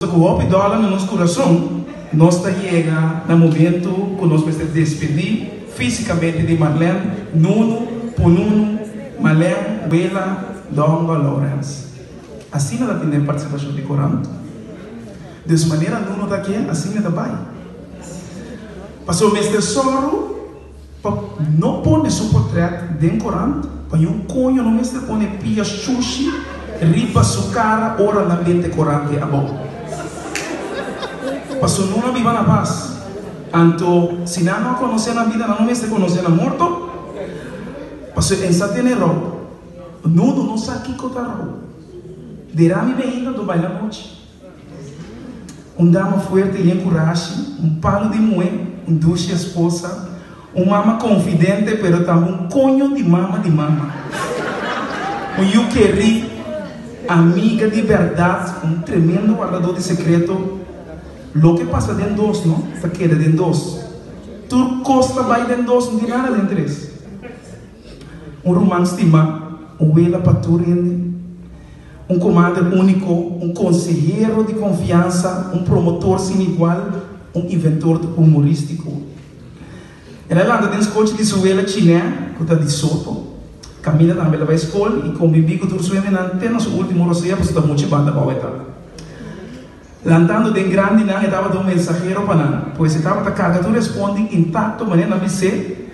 Cuando dola no nosso coração, nós chega no momento que nós vamos despedir fisicamente de Marlene, Nuno, Pununo, Marlene, Bela, Donga, Lawrence. Assim nós temos participação de Corão. De maneira Nuno está aqui, assim nós vai. Passou o mês de soro, não põe seu portrait dentro do Corão, para um conho no mês de põe pia sushi, riba sua cara, ora na mente Corão que é bom. Passou não viva na paz. Então, se não conhecer na vida, não se conhecer na morto. Passou em satenero. Nudo não sabe que cotarro. Derame bem do baile à noite. Dama forte e encoragem, palo de moé, duche esposa, mama confidente, pero também conho de mama. Eu queria amiga de verdade, tremendo guardador de secreto. Lo que pasa dentro dos, ¿no? Se queda dentro dos. Tu costa vai dentro dos, não tem nada dentro deles. Romance estima, vela paturende, comadre único, conselheiro de confiança, promotor sem igual, inventor humorístico. Ela anda dentro coche de sua vela chilena, que está de soto. Camina também para a escola e convive com o seu até no seu último roceiro, porque está muito banda para o Lantando de grande não estava do mensageiro para nada, pois estava a carga tu responde intacto, maneira não me sei,